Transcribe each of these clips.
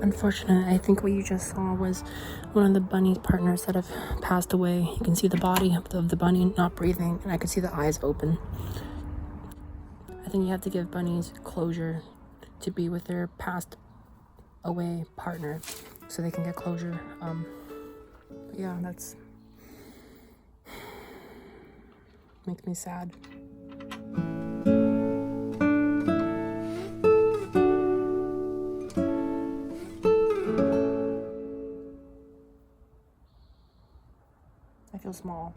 unfortunate. I think what you just saw was one of the bunny's partners that have passed away. You can see the body of the bunny not breathing, and I could see the eyes open. I think you have to give bunnies closure to be with their passed away partner so they can get closure. Yeah, that's makes me sad. I feel small.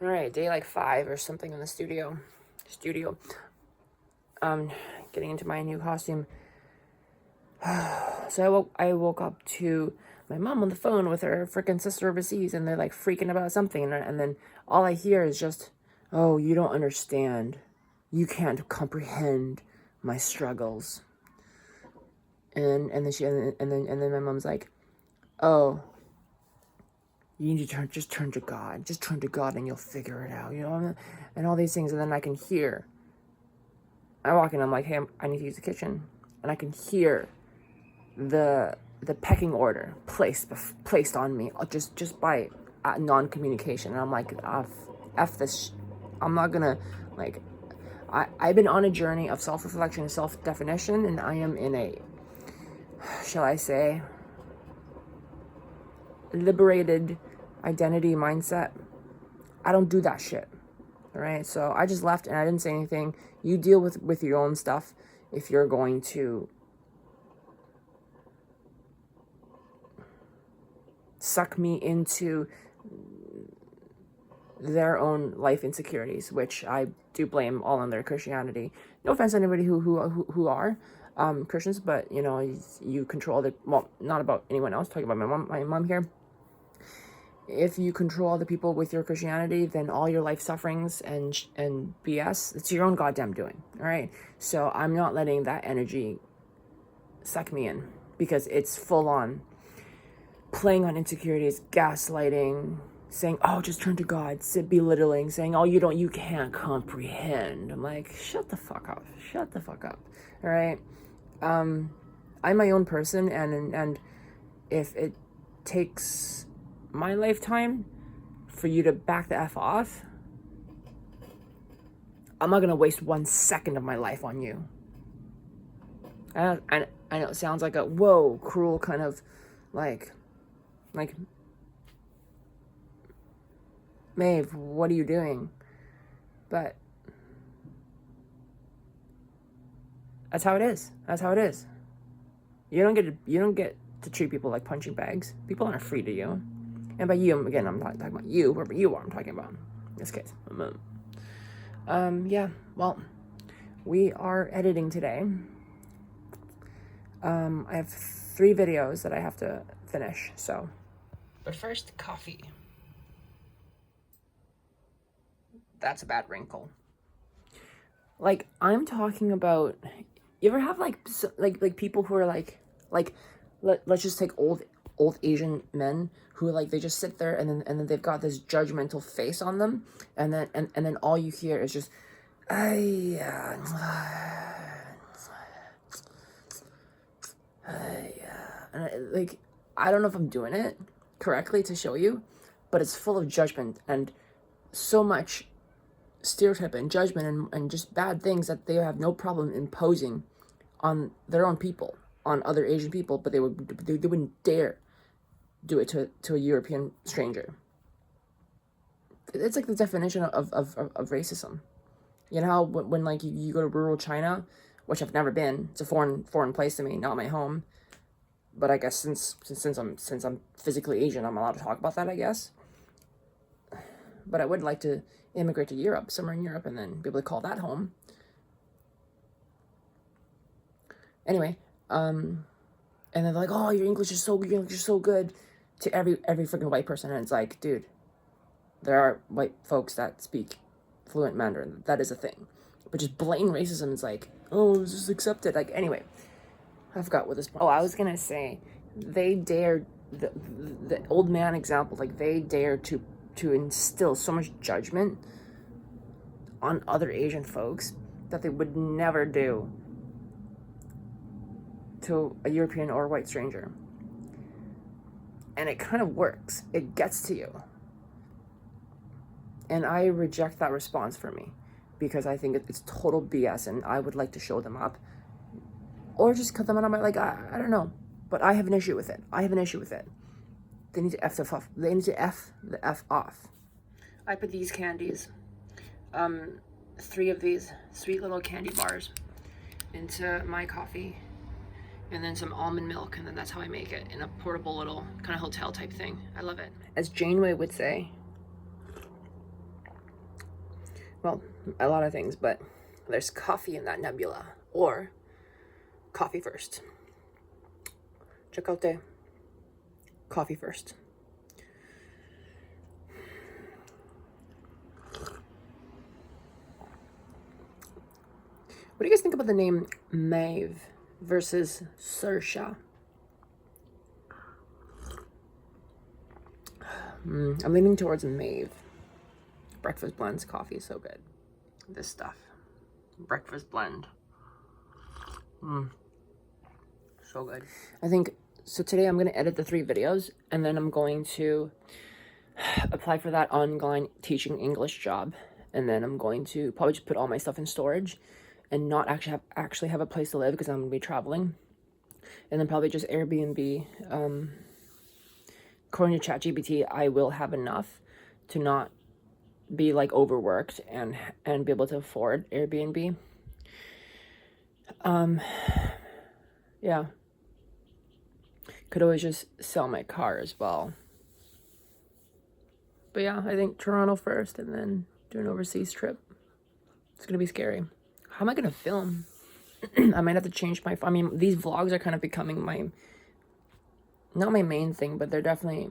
All right, day like 5 or something in the studio. Getting into my new costume. So I woke up to my mom on the phone with her freaking sister overseas, and they're like freaking about something, and then all I hear is just, "Oh, you don't understand. You can't comprehend my struggles." And then my mom's like, "Oh, you need to just turn to God. Just turn to God and you'll figure it out, you know?" And all these things. And then I can hear. I walk in, I'm like, "Hey, I need to use the kitchen." And I can hear the pecking order placed on me just by non-communication. And I'm like, F this. I'm not gonna, like, I've been on a journey of self-reflection and self-definition, and I am in a, shall I say, liberated identity mindset. I don't do that shit. All right, so I just left and I didn't say anything. You deal with your own stuff if you're going to suck me into their own life insecurities, which I do blame all on their Christianity. No offense to anybody who are Christians, but you know, you control the, well, not about anyone else, talking about my mom here. If you control other people with your Christianity, then all your life sufferings and BS, it's your own goddamn doing. All right, so I'm not letting that energy suck me in, because it's full on playing on insecurities, gaslighting, saying, "Oh, just turn to God," belittling, saying, "Oh, you can't comprehend." I'm like, shut the fuck up. All right. I'm my own person, and if it takes my lifetime for you to back the F off, I'm not gonna waste 1 second of my life on you. I know it sounds like a whoa, cruel kind of like Maeve, what are you doing? But that's how it is. You don't get to treat people like punching bags. People aren't free to you. And by you, again, I'm not talking about you, whoever you are, I'm talking about in this case. Yeah, well, we are editing today. I have 3 videos that I have to finish, so. But first, coffee. That's a bad wrinkle. Like, I'm talking about, you ever have like people who are like let's just take old Asian men who like, they just sit there and then they've got this judgmental face on them, and then all you hear is just, and like, I don't know if I'm doing it correctly to show you, but it's full of judgment and so much stereotype and judgment and just bad things that they have no problem imposing on their own people, on other Asian people, but they wouldn't dare do it to a European stranger. It's like the definition of racism. You know how when like you go to rural China, which I've never been, it's a foreign place to me, not my home. But I guess since I'm physically Asian, I'm allowed to talk about that, I guess. But I would like to immigrate to Europe, somewhere in Europe, and then be able to call that home. Anyway, and then they're like, "Oh, your English is so good," to every freaking white person, and it's like, dude, there are white folks that speak fluent Mandarin. That is a thing. But just blatant racism is like, "Oh, it's just accepted." Like, anyway, I forgot what this. Oh, I was gonna say, they dared the old man example. Like, they dared to instill so much judgment on other Asian folks that they would never do to a European or a white stranger. And it kind of works. It gets to you. And I reject that response for me because I think it's total BS and I would like to show them up. Or just cut them out of my, like, I don't know. But I have an issue with it. I have an issue with it. They need to F the F off. They need to F the F off. I put these candies, 3 of these sweet little candy bars into my coffee, and then some almond milk, and then that's how I make it in a portable little kind of hotel type thing. I love it. As Janeway would say, well, a lot of things, but there's coffee in that nebula, or coffee first. Chocolate, coffee first. What do you guys think about the name Maeve versus Saoirse? I'm leaning towards Maeve. Breakfast blends coffee is so good. This stuff. Breakfast blend. So good. I think, so today I'm going to edit the 3 videos, and then I'm going to apply for that online teaching English job. And then I'm going to probably just put all my stuff in storage and not actually have a place to live because I'm going to be traveling. And then probably just Airbnb. According to ChatGPT, I will have enough to not be like overworked and be able to afford Airbnb. Yeah. Could always just sell my car as well. But yeah, I think Toronto first and then do an overseas trip. It's gonna be scary. How am I gonna film? I might have to change my, I mean, these vlogs are kind of becoming my, not my main thing, but they're definitely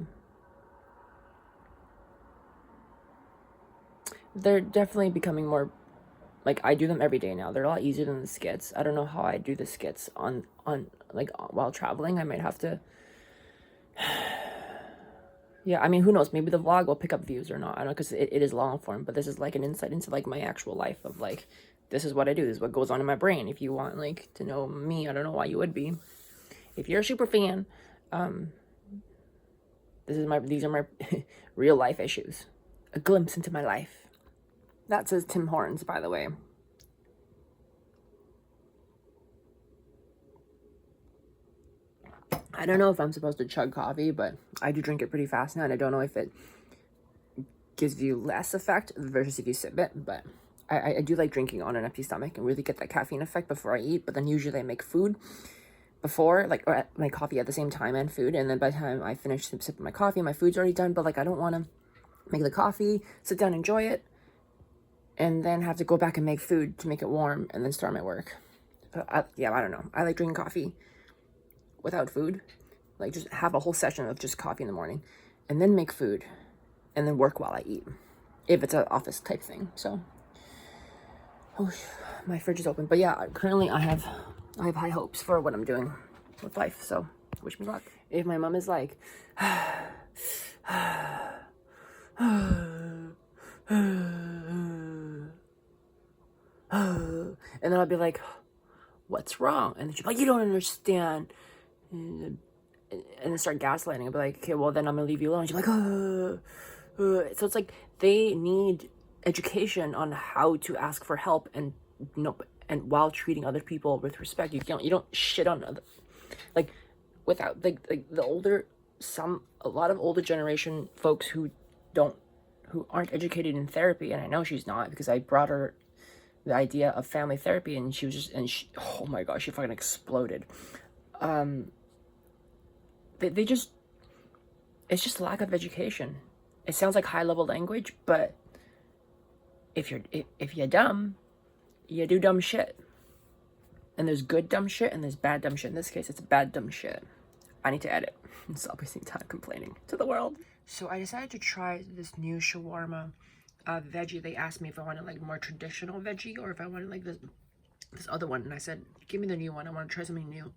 becoming more, like, I do them every day now. They're a lot easier than the skits. I don't know how I do the skits on like, while traveling. I might have to, yeah, I mean, who knows? Maybe the vlog will pick up views or not. I don't know, because it is long form, but this is like an insight into like my actual life of like, this is what I do. This is what goes on in my brain. If you want like to know me, I don't know why you would be. If you're a super fan, these are my real life issues. A glimpse into my life. That says Tim Hortons, by the way. I don't know if I'm supposed to chug coffee, but I do drink it pretty fast now, and I don't know if it gives you less effect versus if you sip it, but I do like drinking on an empty stomach and really get that caffeine effect before I eat. But then usually I make food before, like, or my coffee at the same time and food, and then by the time I finish sipping my coffee, my food's already done. But like, I don't want to make the coffee, sit down, enjoy it, and then have to go back and make food to make it warm and then start my work. Yeah, I don't know. I like drinking coffee without food, like just have a whole session of just coffee in the morning and then make food and then work while I eat, if it's an office type thing. So, oh, my fridge is open. But yeah, currently I have high hopes for what I'm doing with life, so wish me luck. If my mom is like and then I'll be like, what's wrong? And then she'll be like, you don't understand. And then start gaslighting. I'll be like, okay, well, then I'm gonna leave you alone. She's like, so it's like they need education on how to ask for help, and and while treating other people with respect. You don't shit on other, like, without like a lot of older generation folks who aren't educated in therapy, and I know she's not because I brought her the idea of family therapy, and she was just, oh my gosh, she fucking exploded. They just, it's just lack of education. It sounds like high level language, but if you're dumb, you do dumb shit. And there's good dumb shit and there's bad dumb shit. In this case, it's bad dumb shit. I need to edit. It's obviously time complaining to the world. So I decided to try this new shawarma veggie. They asked me if I wanted like more traditional veggie or if I wanted like this other one. And I said, give me the new one. I want to try something new.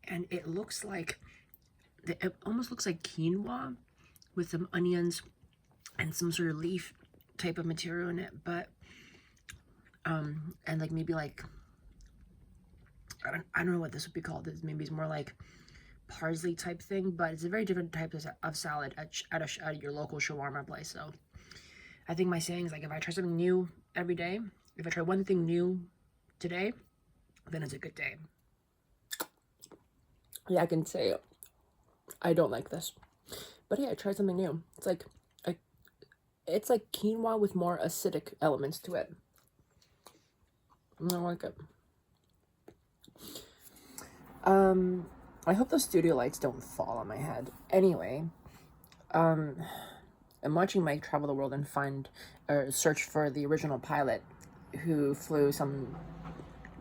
And it looks like, it almost looks like quinoa with some onions and some sort of leaf type of material in it. But, and like maybe like I don't know what this would be called. Maybe it's more like parsley type thing, but it's a very different type of salad at your local shawarma place. So I think my saying is like, if I try something new every day, if I try one thing new today, then it's a good day. Yeah, I can say I don't like this, but yeah, I tried something new. It's like quinoa with more acidic elements to it. I don't like it. I hope the studio lights don't fall on my head. Anyway, I'm watching Mike travel the world and find or search for the original pilot who flew some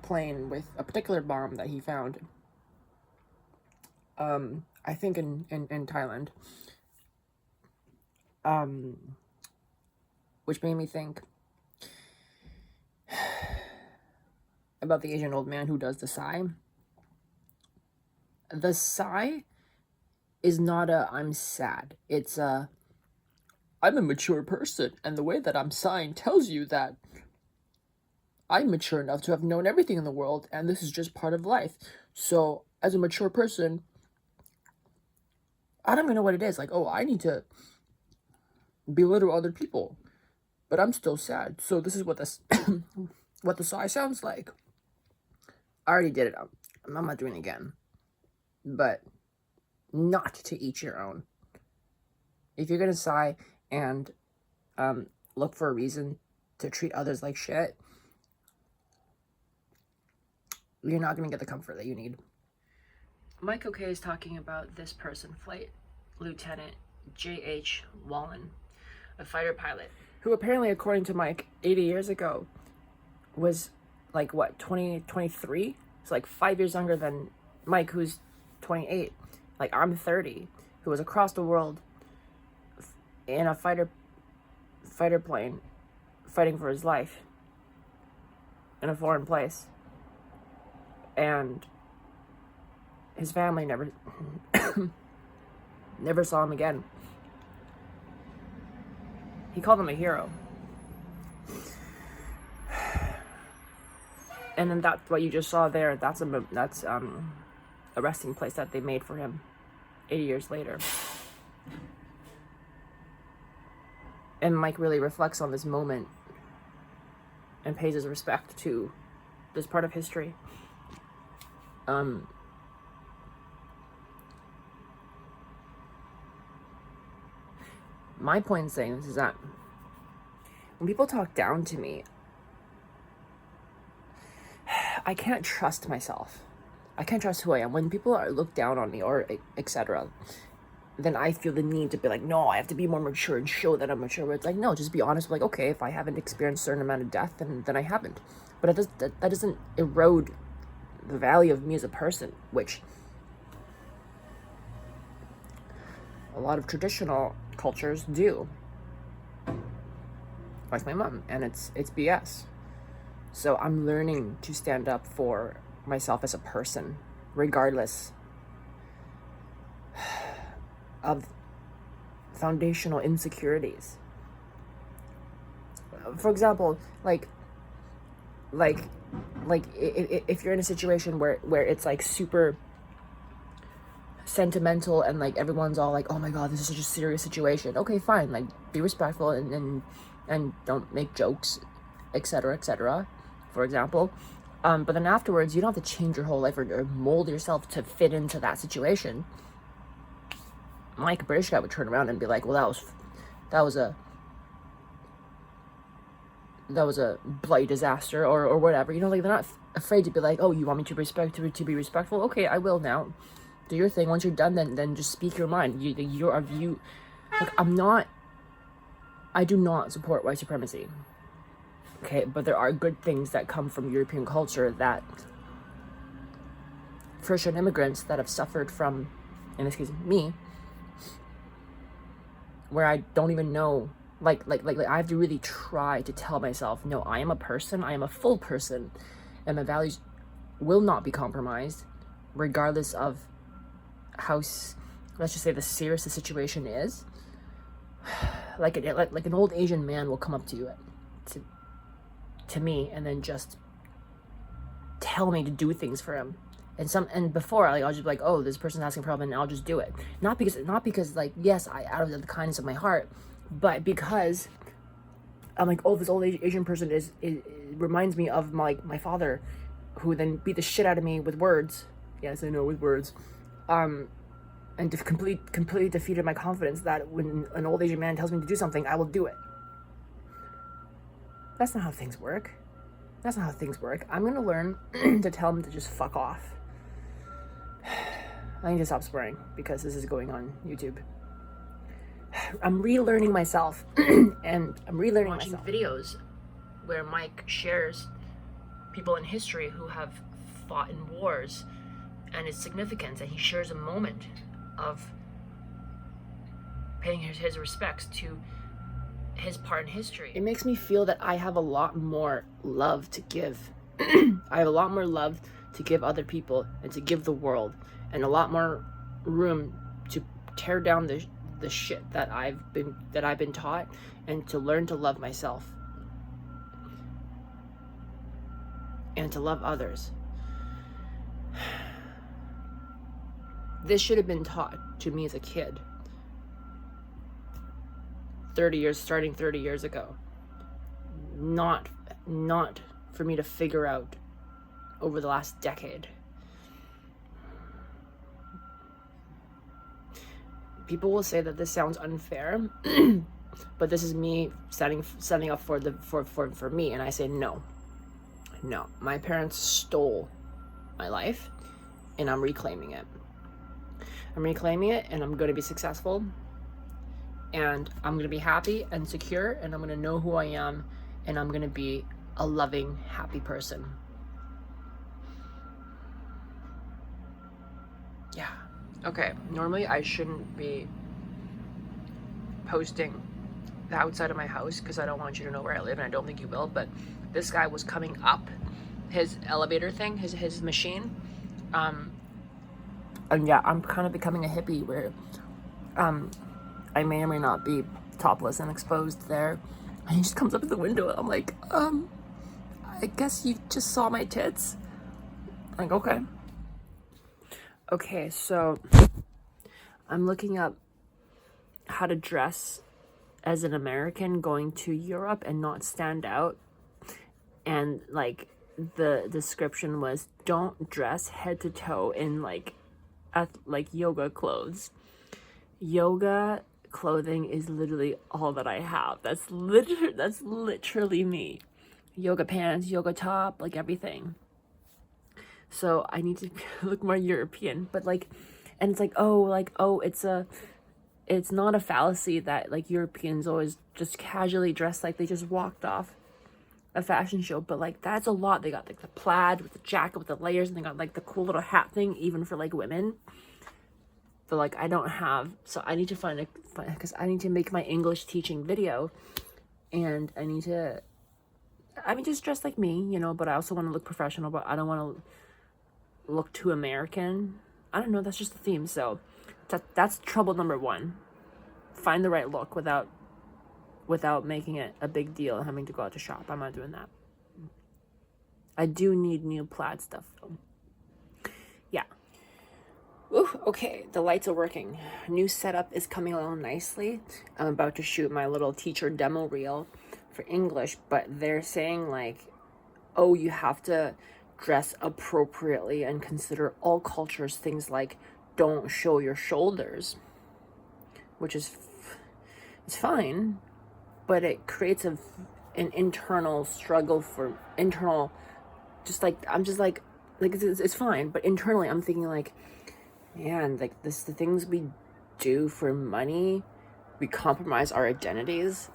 plane with a particular bomb that he found. I think in Thailand. Which made me think about the Asian old man who does the sigh. The sigh is not a I'm sad. It's a I'm a mature person, and the way that I'm sighing tells you that I'm mature enough to have known everything in the world, and this is just part of life. So, as a mature person, I don't even know what it is. Like, oh, I need to belittle other people, but I'm still sad. So this is what this what the sigh sounds like. I already did it. I'm not doing it again. But not to each your own. If you're gonna sigh and look for a reason to treat others like shit, you're not gonna get the comfort that you need. Mike OK is talking about this person, Flight Lieutenant J.H. Wallen, a fighter pilot, who apparently, according to Mike, 80 years ago, was like, what, 23? It's like 5 years younger than Mike, who's 28. Like, I'm 30, who was across the world in a fighter plane, fighting for his life in a foreign place. And his family never saw him again. He called him a hero. And then that's what you just saw there. That's a resting place that they made for him 80 years later. And Mike really reflects on this moment and pays his respect to this part of history. My point in saying this is that when people talk down to me, I can't trust myself. I can't trust who I am. When people are looked down on me or etc., then I feel the need to be like, no, I have to be more mature and show that I'm mature. But it's like, no, just be honest. Like, okay, if I haven't experienced a certain amount of death, then I haven't. But that doesn't erode the value of me as a person, which a lot of traditional cultures do. Like my mom, and it's BS. So I'm learning to stand up for myself as a person, regardless of foundational insecurities. For example, like if you're in a situation where it's like super sentimental and like everyone's all like, oh my god, this is such a serious situation. Okay, fine, like be respectful and don't make jokes, etc., for example. But then afterwards, you don't have to change your whole life or mold yourself to fit into that situation. Like a British guy would turn around and be like, well, that was a bloody disaster or whatever. You know, like they're not afraid to be like, oh, you want me to be respectful? Okay, I will now. Do your thing. Once you're done, then just speak your mind. Your view. Like I do not support white supremacy. Okay, but there are good things that come from European culture that first-gen immigrants that have suffered from, in this case, me, where I don't even know, like I have to really try to tell myself, no, I am a person, I am a full person, and my values will not be compromised, regardless of how, let's just say, the serious the situation is. Like an old Asian man will come up to you, to me, and then just tell me to do things for him. And before, like, I'll just be like, oh, this person's asking for help, and I'll just do it. Not because like, yes, I out of the kindness of my heart, but because I'm like, oh, this old Asian person it reminds me of my father, who then beat the shit out of me with words. Yes, I know, with words. And completely defeated my confidence that when an old Asian man tells me to do something, I will do it. That's not how things work. That's not how things work. I'm gonna learn to tell him to just fuck off. I need to stop swearing because this is going on YouTube. I'm relearning myself, and I'm relearning watching myself. Videos where Mike shares people in history who have fought in wars and its significance, and he shares a moment of paying his respects to his part in history. It makes me feel that I have a lot more love to give. I have a lot more love to give other people and to give the world, and a lot more room to tear down the shit that I've been taught, and to learn to love myself and to love others. This should have been taught to me as a kid. 30 years ago. Not for me to figure out over the last decade. People will say that this sounds unfair, but this is me setting up for me, and I say no. My parents stole my life, and I'm reclaiming it. And I'm going to be successful, and I'm going to be happy and secure, and I'm going to know who I am, and I'm going to be a loving, happy person. Yeah. Okay, normally I shouldn't be posting the outside of my house because I don't want you to know where I live, and I don't think you will, but this guy was coming up his elevator thing, his machine, and yeah, I'm kind of becoming a hippie where I may or may not be topless and exposed there, and he just comes up to the window, and I'm like, I guess you just saw my tits. I'm like, okay, so I'm looking up how to dress as an American going to Europe and not stand out, and like the description was, don't dress head to toe in like yoga clothes. Yoga clothing is literally all that I have. That's literally me. Yoga pants, yoga top, like everything. So I need to look more European, but like, and it's like, it's not a fallacy that like Europeans always just casually dress like they just walked off a fashion show, but like that's a lot. They got like the plaid with the jacket with the layers, and they got like the cool little hat thing even for like women. But like I don't have, so I need to find because I need to make my English teaching video, and I need to, just dress like me, but I also want to look professional, but I don't want to look too American. I don't know, that's just the theme. So that's trouble number one. Find the right look without making it a big deal and having to go out to shop. I'm not doing that. I do need new plaid stuff though. Yeah. Ooh, okay, the lights are working. New setup is coming along nicely. I'm about to shoot my little teacher demo reel for English, but they're saying like, oh, you have to dress appropriately and consider all cultures, things like don't show your shoulders, which is it's fine, but it creates an internal struggle for internal, just like I'm just like it's fine, but internally I'm thinking like, man, like the things we do for money, we compromise our identities.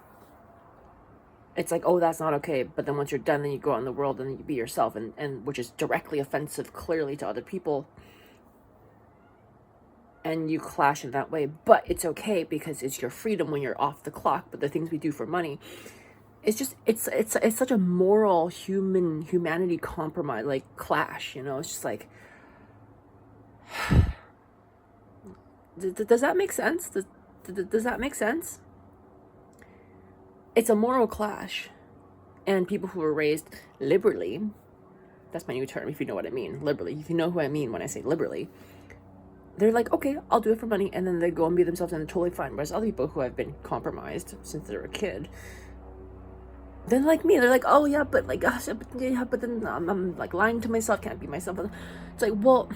It's like, oh, that's not okay. But then once you're done, then you go out in the world and you be yourself, and which is directly offensive, clearly, to other people. And you clash in that way. But it's okay because it's your freedom when you're off the clock. But the things we do for money, it's just, it's such a moral humanity compromise, like clash, It's just like, does that make sense? Does that make sense? It's a moral clash, and people who were raised liberally That's my new term, if you know what I mean. Liberally. If you know who I mean when I say liberally. They're like, okay, I'll do it for money, and then they go and be themselves and they're totally fine. Whereas other people who have been compromised since they were a kid, they're like me. They're like, oh yeah, but like, gosh, but then I'm like lying to myself, can't be myself. It's like, well,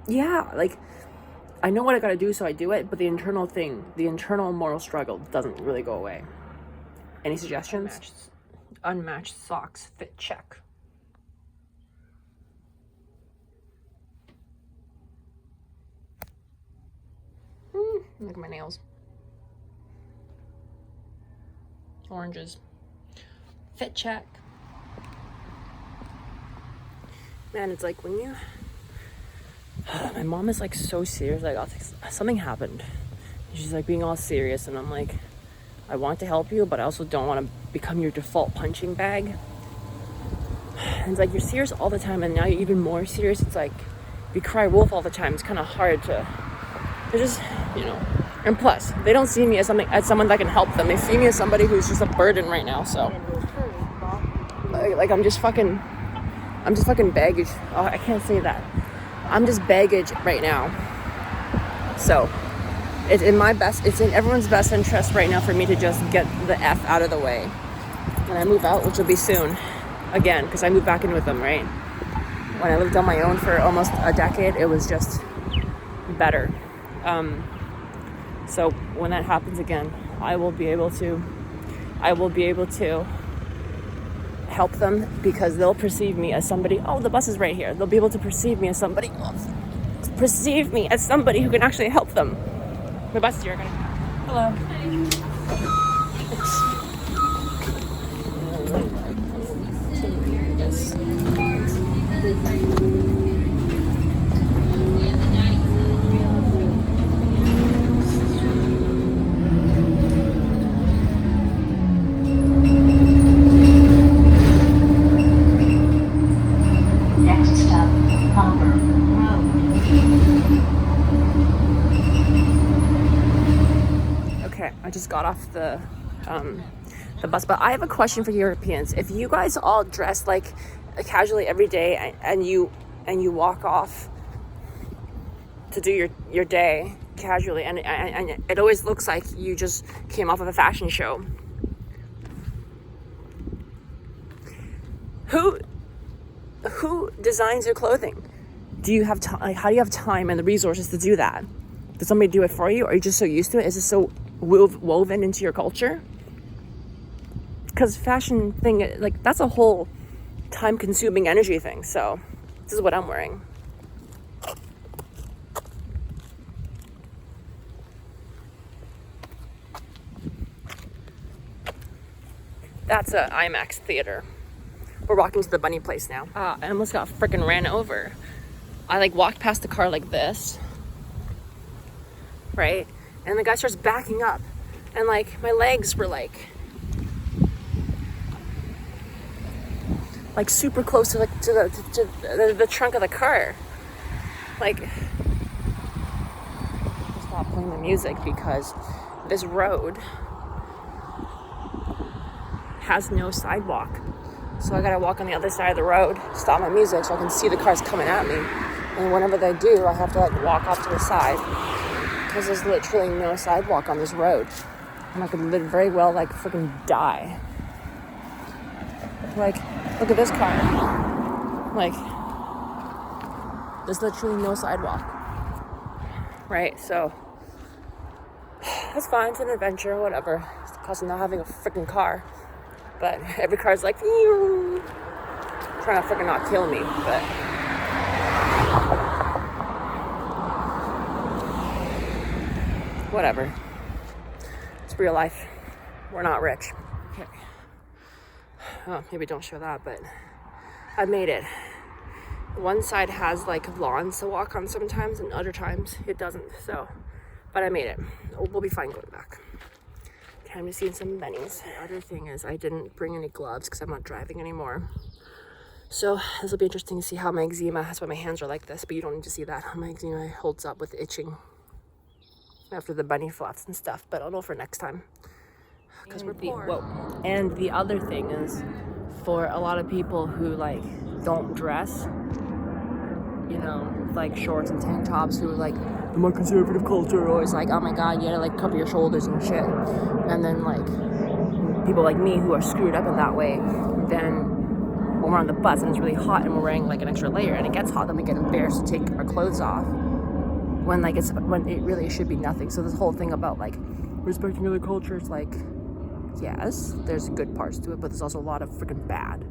yeah, like, I know what I gotta do, so I do it, but the internal moral struggle doesn't really go away. Any suggestions? Unmatched socks fit check. Look at my nails. Oranges. Fit check. Man, it's like when you... My mom is like so serious. Like, something happened. She's like being all serious, and I'm like, I want to help you, but I also don't want to become your default punching bag. And it's like, you're serious all the time, and now you're even more serious. It's like, you cry wolf all the time. It's kind of hard to... They're just, you know... And plus, they don't see me as someone that can help them. They see me as somebody who's just a burden right now, so... Like I'm just fucking baggage. Oh, I can't say that. I'm just baggage right now. So, it's in everyone's best interest right now for me to just get the F out of the way. When I move out, which will be soon, again, because I moved back in with them, right? When I lived on my own for almost a decade, it was just better. So when that happens again, I will be able to help them, because they'll perceive me as somebody. Oh, the bus is right here. They'll be able to perceive me as somebody who can actually help them. The bus is here. Hello. I just got off the bus, but I have a question for Europeans. If you guys all dress like casually every day, and you walk off to do your day casually, and it always looks like you just came off of a fashion show, who designs your clothing? Do you have time? How do you have time and the resources to do that? Does somebody do it for you? Or are you just so used to it? Is it so woven into your culture? Because fashion thing, like, that's a whole time-consuming energy thing. So this is what I'm wearing. That's a IMAX theater. We're walking to the bunny place now. I almost got freaking ran over. I like walked past the car like this, right? And the guy starts backing up, and like my legs were like super close to the trunk of the car. Like, stop playing the music because this road has no sidewalk. So I gotta walk on the other side of the road, stop my music so I can see the cars coming at me. And whenever they do, I have to like walk off to the side, because there's literally no sidewalk on this road. And I could very well like freaking die. Like, look at this car. Like, there's literally no sidewalk. Right? So, that's fine. It's an adventure, whatever. It's the cost of not having a freaking car. But every car's like, ew, trying to freaking not kill me, but whatever. It's real life. We're not rich. Okay. Oh, maybe don't show that, but I made it. One side has like lawns to walk on sometimes, and other times it doesn't. So, but I made it. We'll be fine going back. Time to see some bennies. The other thing is I didn't bring any gloves because I'm not driving anymore. So this will be interesting to see how my eczema, that's why my hands are like this, but you don't need to see that. How my eczema holds up with itching after the bunny flats and stuff, but I'll know for next time. Because we're poor. Whoa. And the other thing is for a lot of people who like don't dress, you know, like shorts and tank tops, who are like, the more conservative culture always like, oh my god, you gotta like cover your shoulders and shit. And then like people like me who are screwed up in that way, then when we're on the bus and it's really hot and we're wearing like an extra layer and it gets hot, then we get embarrassed to take our clothes off when it really should be nothing. So this whole thing about like respecting other cultures, like, yes, there's good parts to it, but there's also a lot of freaking bad.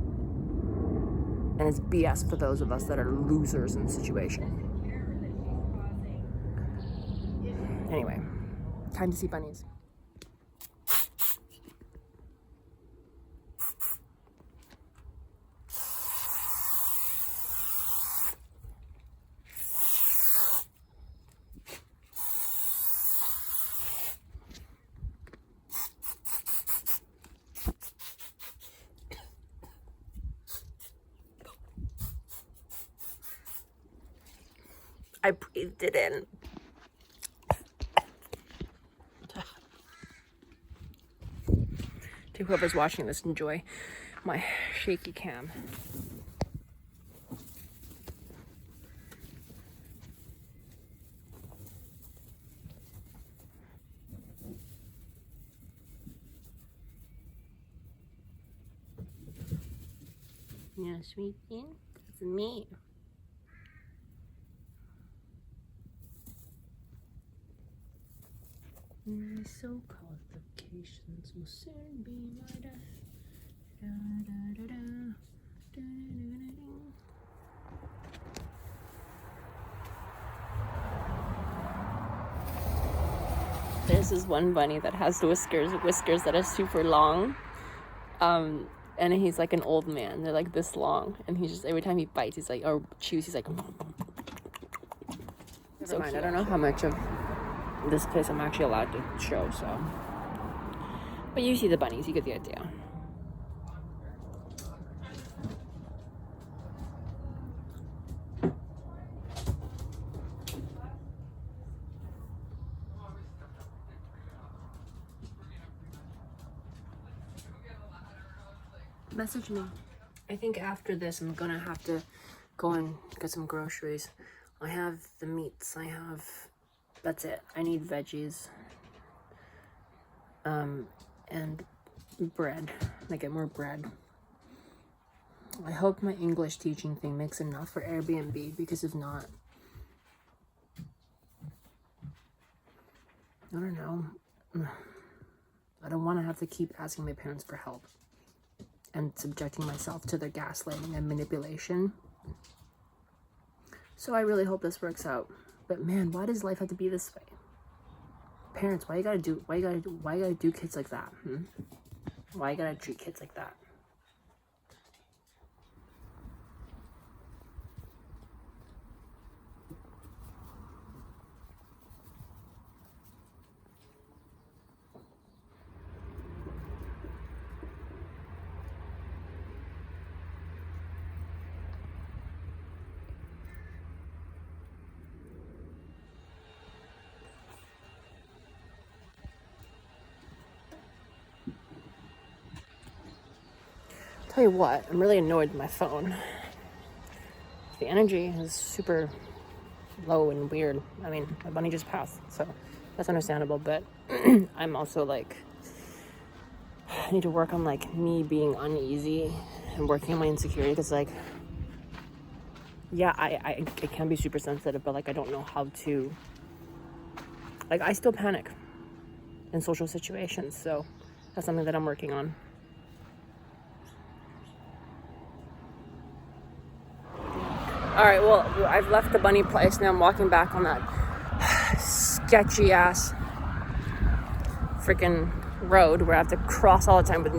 And it's BS for those of us that are losers in the situation. Anyway, time to see bunnies. I breathed it in. To whoever's watching this, enjoy my shaky cam. Yeah, sweet thing. It's me. My so-called vacations will soon be my death. Da, da, da, da. Da, da, da, da. There's this one bunny that has whiskers that are super long. And he's like an old man. They're like this long. And he just, every time he bites, he's like, or chews, he's like, so I don't know how much of this place I'm actually allowed to show, so. But you see the bunnies, you get the idea. Message me. I think after this I'm gonna have to go and get some groceries. I have the meats, that's it. I need veggies. And bread. I get more bread. I hope my English teaching thing makes enough for Airbnb, because if not, I don't know. I don't want to have to keep asking my parents for help and subjecting myself to their gaslighting and manipulation. So I really hope this works out. But man, why does life have to be this way? Parents, why you gotta do kids like that? Why you gotta treat kids like that? Tell you what, I'm really annoyed with my phone. The energy is super low and weird. I mean, my bunny just passed, so that's understandable, but I'm also like, I need to work on like me being uneasy and working on my insecurity, because like, yeah, I can be super sensitive, but like I don't know how to, like I still panic in social situations, so that's something that I'm working on. All right, well, I've left the bunny place. Now I'm walking back on that sketchy ass freaking road where I have to cross all the time, with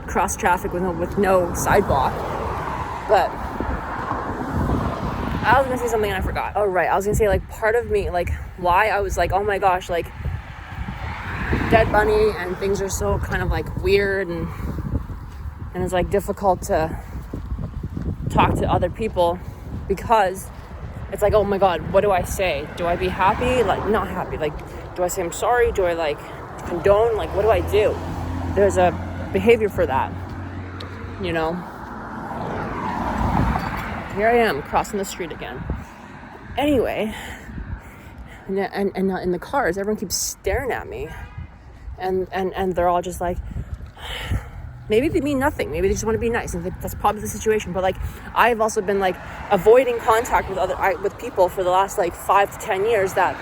cross traffic with no sidewalk. But I was gonna say something and I forgot. Oh right, I was gonna say like part of me, like why I was like, oh my gosh, like dead bunny and things are so kind of like weird and it's like difficult to talk to other people, because it's like, oh my god, what do I say? Do I be happy? Like not happy, like do I say I'm sorry? Do I like condone? Like what do I do? There's a behavior for that. you know? Here I am, crossing the street again. Anyway, and in the cars, everyone keeps staring at me. And they're all just like, maybe they mean nothing. Maybe they just want to be nice. And that's probably the situation. But like, I've also been like avoiding contact with people for the last like 5 to 10 years that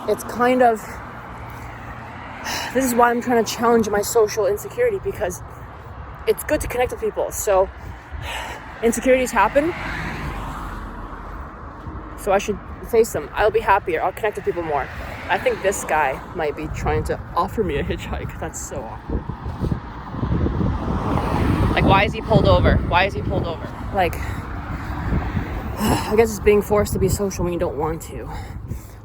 it's kind of, this is why I'm trying to challenge my social insecurity, because it's good to connect with people. So insecurities happen. So I should face them. I'll be happier. I'll connect with people more. I think this guy might be trying to offer me a hitchhike. That's so awkward. Like, why is he pulled over? Why is he pulled over? Like, I guess it's being forced to be social when you don't want to.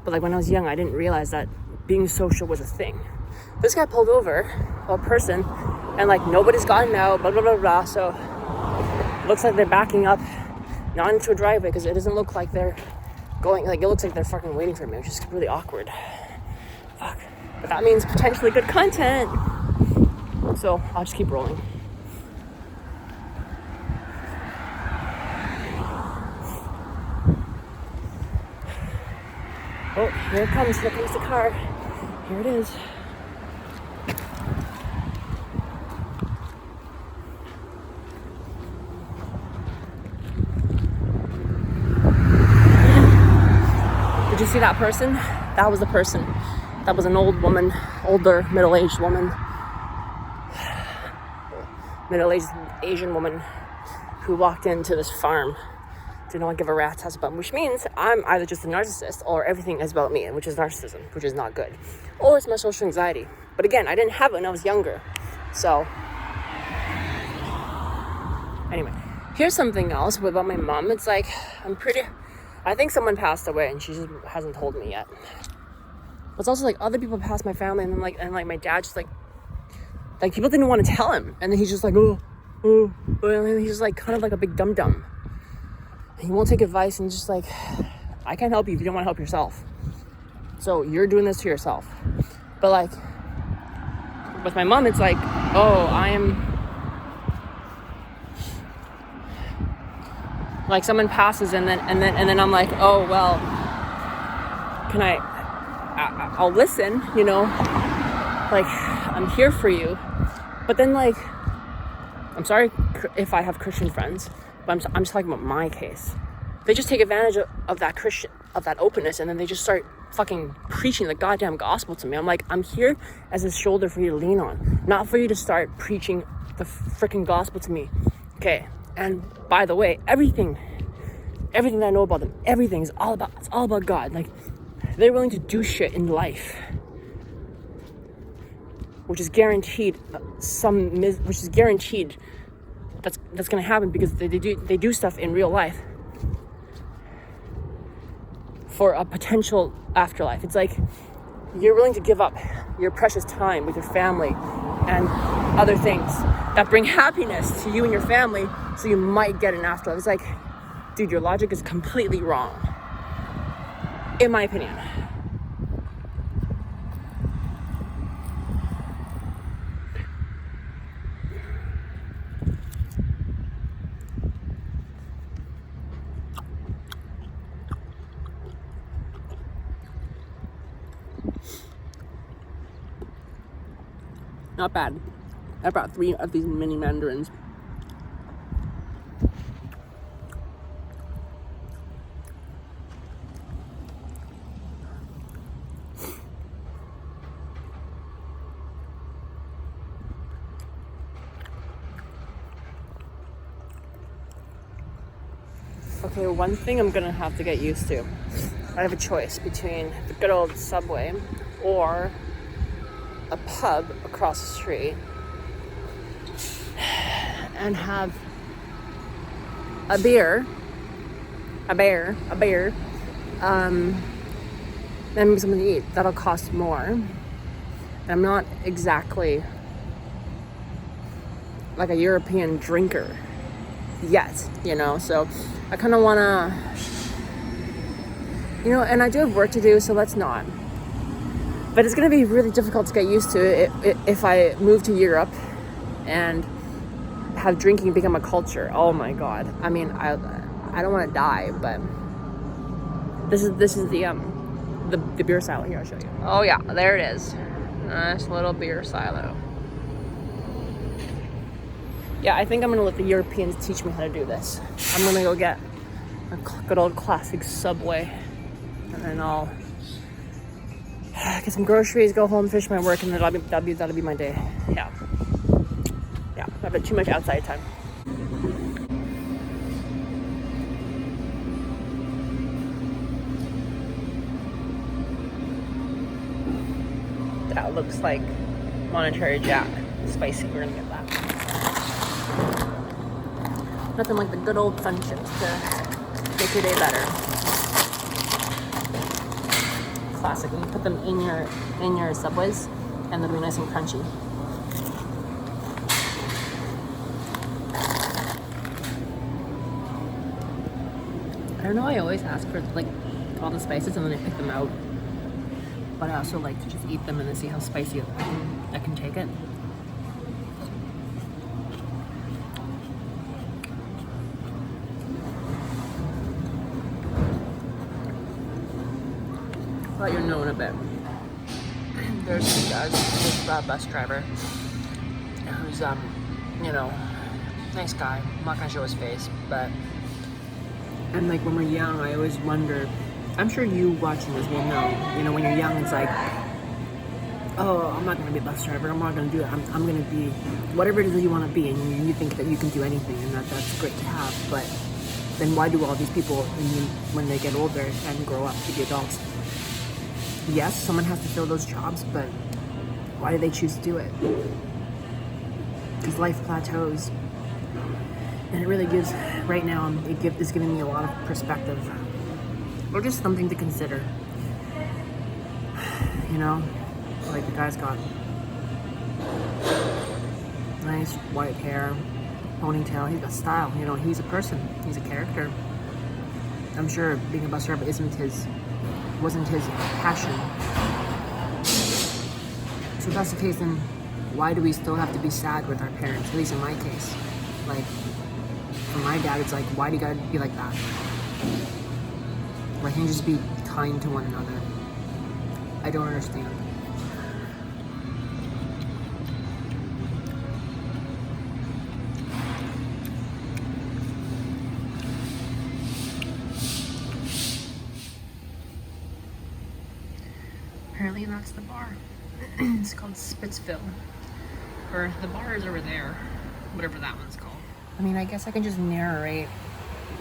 But like when I was young, I didn't realize that being social was a thing. This guy pulled over a person and like nobody's gotten out, blah, blah, blah, blah. So it looks like they're backing up, not into a driveway, because it doesn't look like they're going, like it looks like they're fucking waiting for me, which is really awkward. Fuck. But that means potentially good content. So I'll just keep rolling. Oh, here it comes. Here comes the car. Here it is. Did you see that person? That was the person. That was an old woman, older, middle-aged woman. Middle-aged Asian woman who walked into this farm. Did not give a rat's ass about, which means I'm either just a narcissist or everything is about me, which is narcissism, which is not good. Or it's my social anxiety. But again, I didn't have it when I was younger. So, anyway, here's something else about my mom. It's like, I think someone passed away and she just hasn't told me yet. But it's also like other people passed my family and then my dad just like people didn't want to tell him. And then he's just like, oh. And he's like kind of like a big dum-dum. He won't take advice and just like, I can't help you if you don't want to help yourself. So you're doing this to yourself. But like, with my mom, it's like, oh, I am, like someone passes and then I'm like, oh, well, can I'll listen, you know, like I'm here for you. But then like, I'm sorry if I have Christian friends, but I'm just talking about my case. They just take advantage of that openness, and then they just start fucking preaching the goddamn gospel to me. I'm like, I'm here as a shoulder for you to lean on, not for you to start preaching the freaking gospel to me. Okay. And by the way, everything that I know about them, it's all about God. Like, they're willing to do shit in life, which is guaranteed that's gonna happen, because they do stuff in real life for a potential afterlife. It's like you're willing to give up your precious time with your family and other things that bring happiness to you and your family, so you might get an afterlife. It's like, dude, your logic is completely wrong, in my opinion. Not bad. I brought 3 of these mini mandarins. Okay, one thing I'm gonna have to get used to. I have a choice between the good old Subway or a pub across the street and have a beer, and maybe something to eat. That'll cost more. And I'm not exactly like a European drinker yet, you know, so I kind of want to, you know, and I do have work to do, so let's not. But it's going to be really difficult to get used to if I move to Europe and have drinking become a culture. Oh my god. I mean, I don't want to die, but this is the beer silo. Here, I'll show you. Oh yeah, there it is. Nice little beer silo. Yeah, I think I'm gonna let the Europeans teach me how to do this. I'm gonna go get a good old classic Subway, and then I'll get some groceries, go home, finish my work, and then that'll be my day. Yeah, I've had too much outside time. That looks like Monterey Jack. Spicy, we're gonna get that. Nothing like the good old fun chips to make your day better. Classic. You put them in your Subways, and they'll be nice and crunchy. I don't know. I always ask for like all the spices, and then I pick them out. But I also like to just eat them and then see how spicy I can take it. Let you know in a bit. There's this bus driver who's nice guy. I'm not gonna show his face, but and like when we're young, I always wonder. I'm sure you watching this will know. You know, when you're young, it's like, oh, I'm not gonna be a bus driver. I'm not gonna do it. I'm gonna be whatever it is that you want to be, and you think that you can do anything, and that's great to have. But then why do all these people, when they get older and grow up to be adults? Yes, someone has to fill those jobs, but why do they choose to do it? Because life plateaus, and it really gives. Right now, it's giving me a lot of perspective. Or just something to consider. You know, like the guy's got nice white hair, ponytail. He's got style. You know, he's a person. He's a character. I'm sure being a bus driver wasn't his passion. So if that's the case, then why do we still have to be sad with our parents? At least in my case, like for my dad, it's like, why do you gotta be like that? Why can't you just be kind to one another? I don't understand. Apparently that's the bar. It's called Spitzville. Or the bar is over there. Whatever that one's called. I mean, I guess I can just narrate.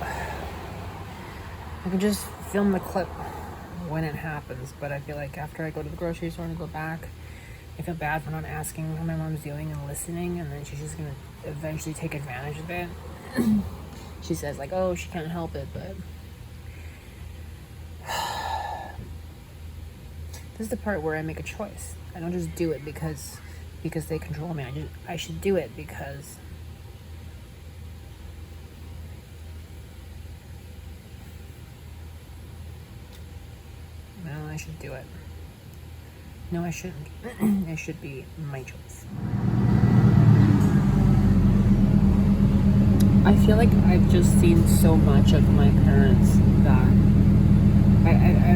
I can just film the clip when it happens, but I feel like after I go to the grocery store and go back, I feel bad for not asking how my mom's doing and listening, and then she's just gonna eventually take advantage of it. She says like, oh, she can't help it, but this is the part where I make a choice. I don't just do it because they control me. I should do it because I should do it. No, I shouldn't. It should be my choice. I feel like I've just seen so much of my parents that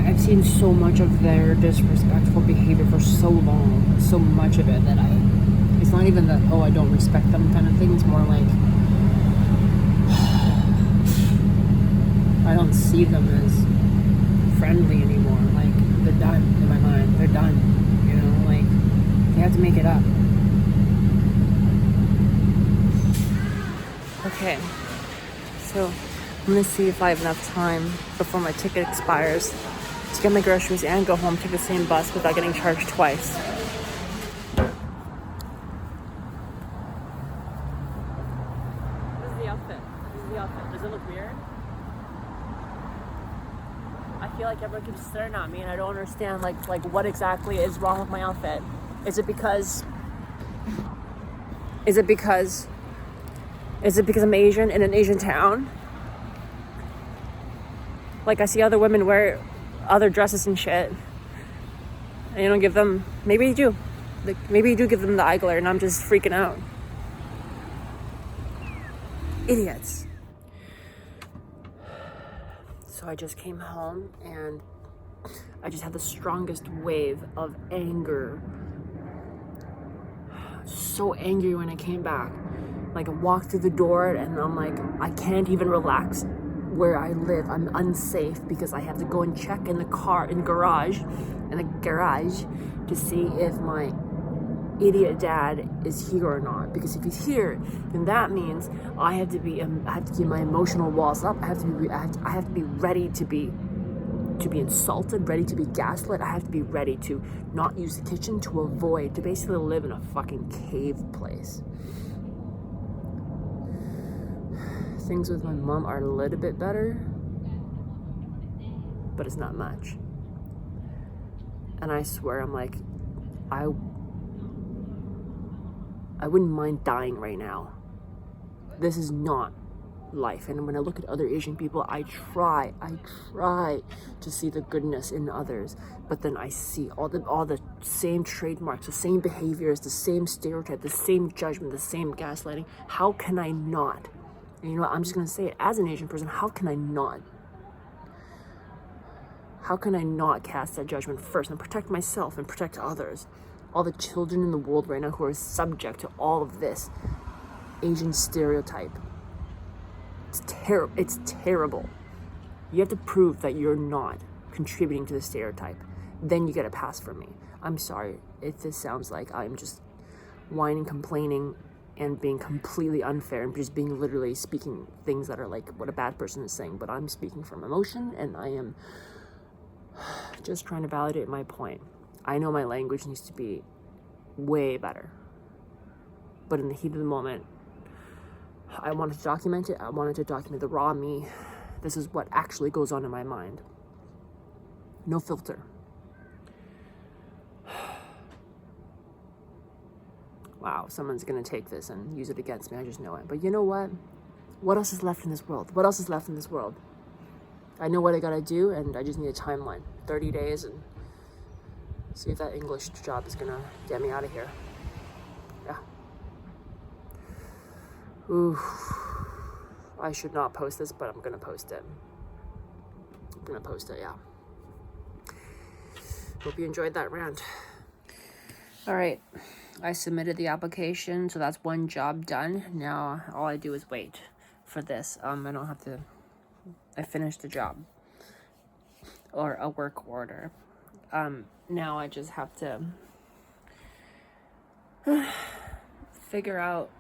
I've seen so much of their disrespectful behavior for so long, so much of it that it's not even that, oh, I don't respect them kind of thing. It's more like I don't see them as friendly anymore. Like, they're done in my mind. They're done. You know, like, they have to make it up. Okay. So, I'm gonna see if I have enough time before my ticket expires to get my groceries and go home, take the same bus without getting charged twice. This is the outfit. Does it look weird? I feel like everyone keeps staring at me and I don't understand like what exactly is wrong with my outfit. Is it because I'm Asian in an Asian town? Like, I see other women wear other dresses and shit, and you don't give them, maybe you do. Like, maybe you do give them the eye glare and I'm just freaking out. Idiots. So I just came home and I just had the strongest wave of anger. So angry when I came back. Like, I walked through the door and I'm like, I can't even relax where I live. I'm unsafe because I have to go and check in the garage to see if my idiot dad is here or not. Because if he's here, then that means I have to keep my emotional walls up. I have to be ready to be insulted, ready to be gaslit. I have to be ready to not use the kitchen, to basically live in a fucking cave place. Things with my mom are a little bit better, but it's not much. And I swear, I'm like, I wouldn't mind dying right now. This is not life. And when I look at other Asian people, I try to see the goodness in others, but then I see all the same trademarks, the same behaviors, the same stereotype, the same judgment, the same gaslighting. How can I not? And you know what, I'm just gonna say it, as an Asian person, how can I not cast that judgment first and protect myself and protect others? All the children in the world right now who are subject to all of this Asian stereotype. It's terrible. You have to prove that you're not contributing to the stereotype. Then you get a pass from me. I'm sorry if this sounds like I'm just whining, complaining, and being completely unfair and just being literally speaking things that are like what a bad person is saying. But I'm speaking from emotion and I am just trying to validate my point. I know my language needs to be way better. But in the heat of the moment, I wanted to document it. I wanted to document the raw me. This is what actually goes on in my mind. No filter. Wow, someone's gonna take this and use it against me. I just know it. But you know what? What else is left in this world? What else is left in this world? I know what I gotta do, and I just need a timeline. 30 days, and see if that English job is gonna get me out of here. Yeah. Ooh. I should not post this, but I'm gonna post it. Yeah. Hope you enjoyed that rant. All right. I submitted the application, so that's one job done. Now all I do is wait for this. I don't have to. I finished the job or a work order. Now I just have to figure out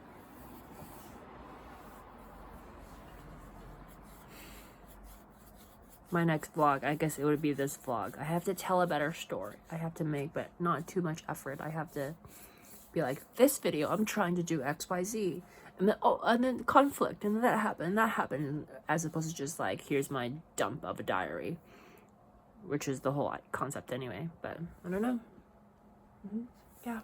my next vlog. I guess it would be this vlog. I have to tell a better story. I have to make, but not too much effort. I have to be like, this video, I'm trying to do XYZ. And then conflict, and that happened, as opposed to just like, here's my dump of a diary, which is the whole concept anyway. But I don't know. Yeah.